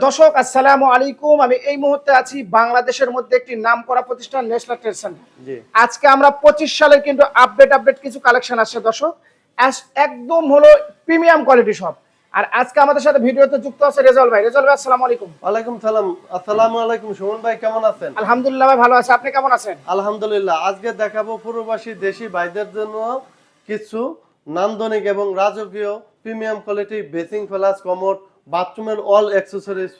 দর্শক আসসালামু আলাইকুম। আমি এই মুহূর্তে আছি বাংলাদেশের মধ্যে একটি নামকরা প্রতিষ্ঠান নেসলা ট্রেড সেন্টার। আজকে আমরা 25 সালের কিন্তু আপডেট কিছু কালেকশন আসছে দর্শক, একদম হলো প্রিমিয়াম কোয়ালিটি সব। আর আজকে আমাদের সাথে ভিডিওতে যুক্ত আছে রেজাউল ভাই। রেজাউল ভাই আসসালামু আলাইকুম। ওয়ালাইকুম সালাম। আসসালামু আলাইকুম সুমন ভাই, কেমন আছেন? আলহামদুলিল্লাহ ভাই, ভালো আছি, আপনি কেমন আছেন? আলহামদুলিল্লাহ। আজকে দেখাবো প্রবাসী দেশি ভাইদের জন্য কিছু নান্দনিক এবং রাজকীয় premium quality basin plus commode বাথরুমের অল অ্যাকসেসরিজ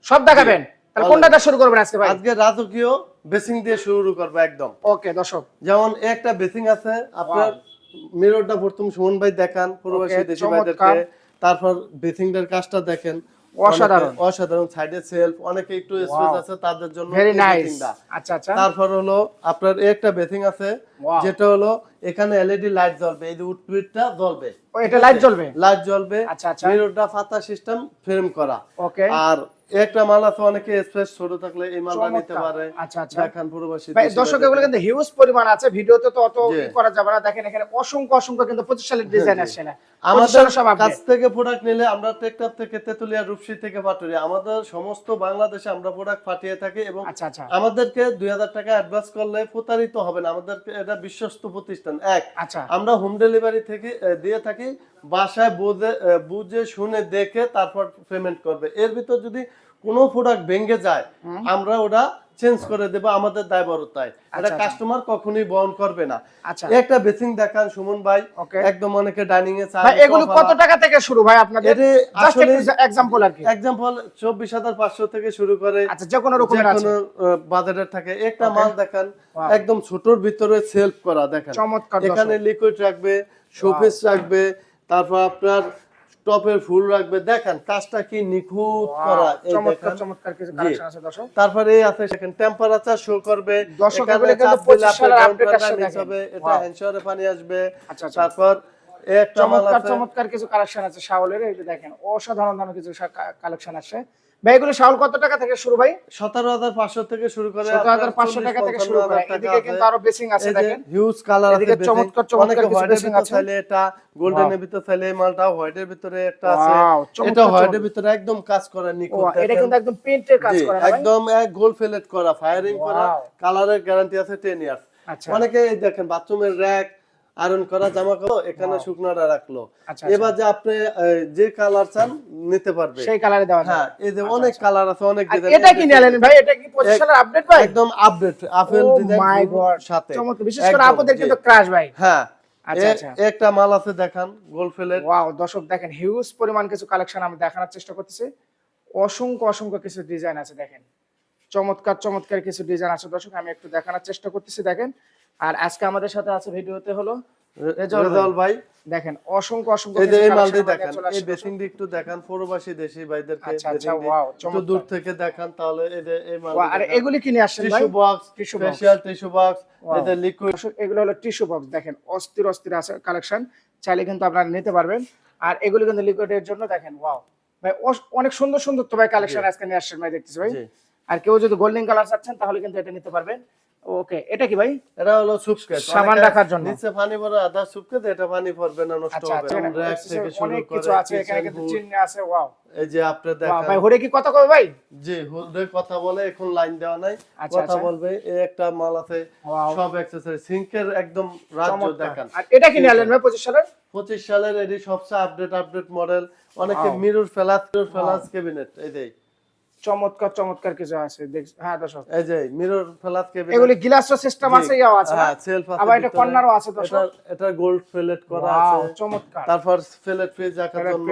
সব দেখাবেন। তাহলে কোনটা শুরু করবেন আজকে ভাই? আজকে রাজকীয় বেসিং দিয়ে শুরু করব একদম। ওকে দর্শক, যেমন একটা বেসিং আছে আপনার, মিররটা প্রথম সুমন ভাই দেখান প্রবাসী দেশি ভাইদেরকে, তারপর বেসিংটার কাজটা দেখেন, অসাধারণ সাইডে সেলফ, অনেকে একটু স্পেস আছে তাদের জন্য ভেরি নাইস। আচ্ছা আচ্ছা, তারপর হলো আপনার একটা বেসিং আছে যেটা হলো এখানে এলইডি লাইট জ্বলবে, এই যে উডপিটটা জ্বলবে, ও এটা লাইট জ্বলবে। আচ্ছা আচ্ছা, মিররটা ফাতা সিস্টেম ফ্রেম করা। ওকে, আর একটা মাল আছে, অনেকে স্পেস ছোট থাকলে এই মালটা নিতে পারে। আচ্ছা আচ্ছা, দেখেন প্রবাসী ভাই দর্শক এগুলো কিন্তু হিউজ পরিমাণ আছে, ভিডিওতে তো অত করা যাবে না। দেখেন এখানে অসংখ্য কিন্তু 25 সালের ডিজাইন আসছে না। আমাদের কাছ থেকে প্রোডাক্ট নিলে আমরা টেকটাপ থেকে তেতুলিয়া, রূপসী থেকে পাটুরিয়া, আমাদের সমস্ত বাংলাদেশে আমরা প্রোডাক্ট পাঠিয়ে থাকি এবং আমাদেরকে 2000 টাকা অ্যাডভান্স করলে প্রতারিত হবে না। আমাদেরকে এটা বিশ্বস্ত প্রতিষ্ঠান। আমরা হোম ডেলিভারি থেকে দিয়ে থাকি, বাসায় বুঝে শুনে দেখে তারপর পেমেন্ট করবে। এর ভিতর যদি কোনো প্রোডাক্ট ভেঙে যায় আমরা ওটা চেঞ্জ করে দেব, আমাদের দায়বদ্ধতায়। এটা কাস্টমার কখনোই বহন করবে না। একটা বেসিং দেখান সুমন ভাই, একদম অনেকে ডাইনিং এ চায়। ভাই এগুলো কত টাকা থেকে শুরু ভাই আপনাদের? এটা আসলে एग्जांपल আর কি, एग्जांपल 24500 থেকে শুরু করে। আচ্ছা, যে কোনো রকমের আছে, যে কোনো বাজেটের থাকে। একটা মাল দেখান একদম ছোটর ভিতরে সেলফ করা, দেখেন এখানে লিকুইড রাখবে, শোপিস রাখবে, তারপর আপনার টপের ফুল রাখবে। দেখেন কাজটা কি নিখুঁত করা, এই দেখেন চমৎকার কিছু কালেকশন আছে দর্শক। তারপরে এই আছে সেখানে টেম্পারেচার শো করবে, দর্শক এগুলো কিন্তু 25 সালের আপডেট আসছে হবে, এটা হ্যান্ডশাওয়ারে পানি আসবে। তারপর একটা চমৎকার কিছু কালেকশন আছে শাওলের, এই যে দেখেন অসাধারণ কিছু কালেকশন আছে। ভাই এগুলো শাওল কত টাকা থেকে শুরু ভাই? 17500 থেকে শুরু করে, 17500 টাকা থেকে শুরু করে। এদিকে কিন্তু আরো বেসিং আছে, দেখেন হিউজ কালার আছে, চমৎকার কিছু বেসিং আছে। চাইলে এটা গোল্ডেনের ভিতরে, চাইলে এই মালটা হোয়াইটের ভিতরে একটা আছে, এটা হোয়াইটের ভিতরে একদম কাজ করা নিখুঁত। এটা কিন্তু একদম পেইন্টের কাজ করা, একদম এক গোল্ড ফিলেট করা, ফায়ারিং করা, কালারের গ্যারান্টি আছে 10 ইয়ার্স। অনেকে দেখেন বাথরুমের র‍্যাক আয়রন করা জামা কাপড় এখানে শুকনাটা রাখলো, এবার যে আপনি যে কালার চান নিতে পারবে, সেই কালারে দেওয়া যায়। এই যে অনেক কালার আছে, অনেক ডিজাইন। এটা কি নিলেন ভাই? এটা কি 25 সালের আপডেট ভাই? একদম আপডেট আপেল ডিজাইন সাথে, চমৎকার, বিশেষ করে আপুদের কিন্তু ক্রাশ ভাই। আচ্ছা আচ্ছা, একটা মাল আছে দেখান গোল্ড ফিলেট। ওয়াও দর্শক দেখেন হিউজ পরিমাণ কিছু কালেকশন আমি দেখানোর চেষ্টা করতেছি। অসংখ্য কিছু ডিজাইন আছে, দেখেন চমৎকার কিছু ডিজাইন আছে দর্শক, আমি একটু দেখানোর চেষ্টা করতেছি। দেখেন আর আজকে আমাদের সাথে আছে ভিডিওতে হলো রেজাউল ভাই। দেখেন অসংখ্য এই যে এই মালটি দেখেন, এই বেসিং দি একটু দেখান প্রবাসী দেশি ভাইদেরকে, একটু দূর থেকে দেখান তাহলে। এই যে এই মাল, আর এগুলি কিনে আসছেন ভাই? Tissue box, special tissue box, এই যে লিকুইড, এগুলো হলো টিস্যু বক্স। দেখেন অস্থির আছে কালেকশন, চাইলে কিন্তু আপনারা নিতে পারবেন। আর এগুলো কিন্তু লিকুইডের জন্য দেখেন। ওয়াও ভাই অনেক সুন্দর তো ভাই কালেকশন আজকে নিয়ে আসছেন ভাই, দেখতেছি ভাই। আর কেউ যদি গোল্ডেন কালার চাচ্ছেন তাহলে কিন্তু এটা নিতে পারবেন। ওকে, এটা কি ভাই? এটা হলো সুপকেস, সাবান রাখার জন্য। নিচে পানি ভরা আধা সুপকেস, এটা পানি পড়বে না, নষ্ট হবে না। র‍্যাক থেকে শুরু অনেক করে কিছু আছে, এখানে কিন্তু চিহ্ন আছে। ওয়াও, এই যে আপনি দেখেন ভাই হুডে কি কথা কবে ভাই? জি হুডে কথা বলে, এখন লাইন দেওয়া নাই, কথা বলবে। এই একটা মাল আছে, সব অ্যাকসেসরি সিঙ্কের একদম রাজ্য দেখেন। আর এটা কি নিলেন ভাই 25 সালের? 25 সালের এডি সবচেয়ে আপডেট মডেল। অনেকে মিরর ফ্লাশ ক্যাবিনেট, এই যে চমৎকার কিছু আছে। হ্যাঁ দর্শক, এই যে মিরর ফ্লাশ ক্যাবিনেট, এগুলি গ্লাসও সিস্টেম আছে, ইয়াও আছে। হ্যাঁ সেলফ আছে, আবার এটা কর্নারও আছে দর্শক। এটা গোল্ড ফিলেট করা আছে, চমৎকার। তারপর ফিলেট ফ্রিজ রাখার জন্য,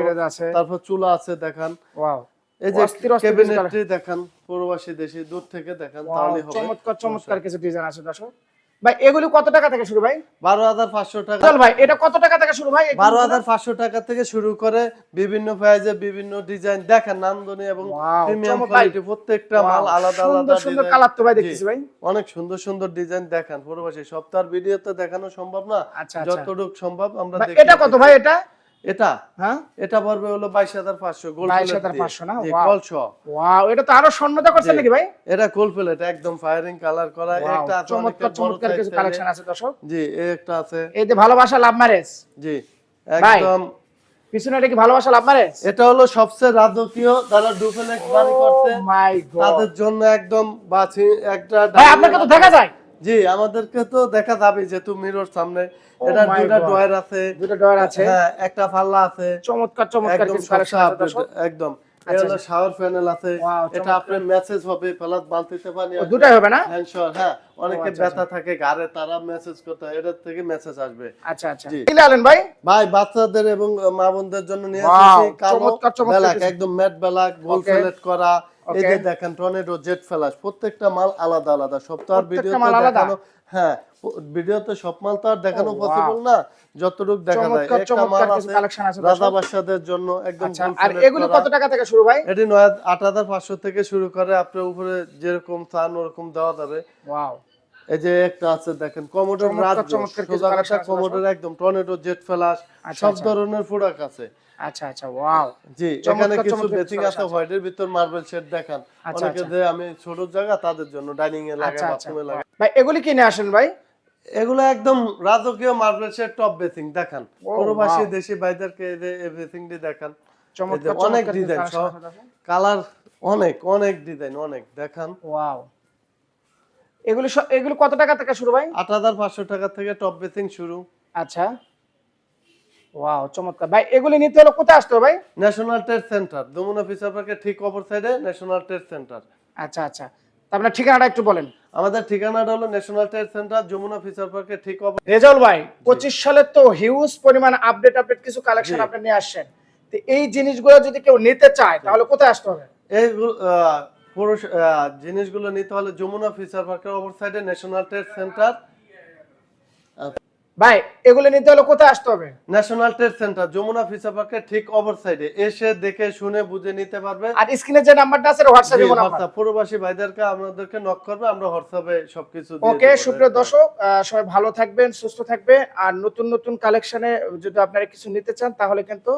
তারপর চুলা আছে দেখেন। ওয়াও, এই যে ক্যাবিনেটটি দেখেন প্রবাসী দেশি, দূর থেকে দেখেন তাহলে হবে। চমৎকার কিছু ডিজাইন আছে দর্শক। ভাই এগুলো কত টাকা থেকে শুরু ভাই? 12500 টাকা। চল ভাই, এটা কত টাকা থেকে শুরু ভাই? 12500 টাকা থেকে শুরু করে বিভিন্ন প্রাইজে বিভিন্ন ডিজাইন দেখেন, নান্দনিক এবং প্রিমিয়াম কোয়ালিটি, প্রত্যেকটা মাল আলাদা সুন্দর কালার তো ভাই দেখতেছি ভাই। অনেক সুন্দর ডিজাইন দেখেন প্রবাসী। সপ্তাহের ভিডিওতে দেখানো সম্ভব না, যতটুকু সম্ভব আমরা দেখি। এটা কত ভাই? এটা এটা পড়বে হলো 22500 গোল্ড প্লেট। 22500 না? ওয়াও, এটা তো আরো স্বর্ণতা করছেন নাকি ভাই? এটা গোল্ড প্লেট একদম ফায়ারিং কালার করা। একটা চমৎকার কিছু কালেকশন আছে দর্শক। জি, একটা আছে এই যে ভালোবাসা লাভ ম্যারেজ। জি, একদম পিছনে এটা কি ভালোবাসা লাভ ম্যারেজ? এটা হলো সবচেয়ে রাজকীয় যারা ডুপ্লেক্স বাড়ি করতে মাই গড, তাদের জন্য একদম বাছি একটা ভাই আপনাকে তো দেখা যায়। জি আমাদেরকে তো দেখা যাবে যেহেতু মিরর সামনে। এটা দুটো ডয়ার আছে, দুটো ডয়ার আছে, হ্যাঁ একটা পাল্লা আছে, চমৎকার চমৎকার কিছু কালেকশন আছে দর্শক। একদম এই হলো শাওয়ার প্যানেল আছে, এটা আপনার মেসেজ হবে প্লাস বালতিতে পানি ও দুটাই হবে না? হ্যাঁ অনেকে ব্যথা থাকে ঘাড়ে তারা মেসেজ করতে হয়, এটা থেকে মেসেজ আসবে। আচ্ছা আচ্ছা, কি লালেন ভাই? ভাই বাচ্চাদের এবং মা বোনদের জন্য নিয়ে এসেছি কালো ব্ল্যাক, একদম ম্যাট ব্ল্যাক, গোল ফিলেট করা। এই যে দেখেন টর্নেডো জেট ফ্ল্যাশ, প্রত্যেকটা মাল আলাদা আলাদা, সব তো আর ভিডিওতে দেখানো, হ্যাঁ ভিডিওতে সব মাল তো আর দেখানো পসিবল না, যতটুকু দেখা যায় একটা মাল আছে রাজা বাদশাদের জন্য একদম গোল ফিলেট। আর এগুলো কত টাকা থেকে শুরু ভাই? এটি 8500 থেকে শুরু করে, আপনার উপরে যেরকম চান ওরকম দেওয়া যাবে। ওয়াও, এই যে একটা আছে দেখেন কমোডোর রাজ, কমোডোর একদম টর্নেডো জেট ফ্ল্যাশ, সব ধরনের প্রোডাক্ট আছে। আচ্ছা আচ্ছা, ওয়াও জি এখানে কিছু বেসিক আছে হোয়াইটের ভিতর মার্বেল শেড দেখান, অনেকে যে আমি ছোট জায়গা তাদের জন্য ডাইনিং এ লাগাই, বাথরুমে লাগাই। ভাই এগুলি কিনে আসেন ভাই? এগুলো একদম রাজকীয় মার্বেল শেড টপ বেসিং দেখান, প্রবাসী দেশি ভাইদেরকে এই বেসিং দি দেখান। চমৎকার অনেক ডিজাইন, কালার অনেক অনেক ডিজাইন অনেক দেখান। ওয়াও, এগুলো কত টাকা থেকে শুরু ভাই? 8500 টাকা থেকে টপ বেসিং শুরু। আচ্ছা, ওয়াও চমৎকার। ভাই এগুলি নিতে হলে কোথায় আসতে হবে ভাই? National trade centre, Jamuna future পার্কের ঠিক অপর সাইডে ন্যাশনাল ট্রেড সেন্টার। আচ্ছা আচ্ছা, আপনার ঠিকানাটা একটু বলেন। আমাদের ঠিকানাটা হলো national trade centre, Jamuna future পার্কের ঠিক অপর। রেজাউল ভাই 25 সালের তো হিউজ পরিমাণ আপডেট কিছু কালেকশন আপনি নিয়ে আসছেন, তো এই জিনিসগুলো যদি কেউ নিতে চায় তাহলে কোথায় আসতে হবে? এই পুরো জিনিসগুলো নিতে হলে যমুনা ফিচার পার্কের অপর সাইডে ন্যাশনাল ট্রেড সেন্টার। ভাই এগুলো নিতে হলে কোথায় আসতে হবে? National trade centre, Jamuna future পার্কের ঠিক অপর সাইডে, এসে দেখে শুনে বুঝে নিতে পারবে। আর স্ক্রিনে যে নাম্বারটা আছে হোয়াটসঅ্যাপে কোন নাম্বার? প্রবাসী ভাইদেরকে আমাদেরকে নক করবে, আমরা হোয়াটসঅ্যাপে সবকিছু দিয়ে দেব। ওকে সুপ্রিয় দর্শক, সবাই ভালো থাকবেন, সুস্থ থাকবেন। আর নতুন নতুন কালেকশনে যদি আপনারা কিছু নিতে চান তাহলে কিন্তু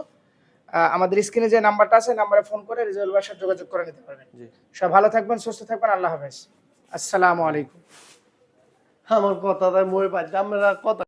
আমাদের স্ক্রিনে যে নাম্বারটা আছে নাম্বারে ফোন করে রেজাউল ভাইয়ের সাথে যোগাযোগ করে নিতে পারবেন। জি সবাই ভালো থাকবেন, সুস্থ থাকবেন, আল্লাহ হাফেজ, আসসালামু আলাইকুম। আমার কথাটা মই বাদ আমরা কথা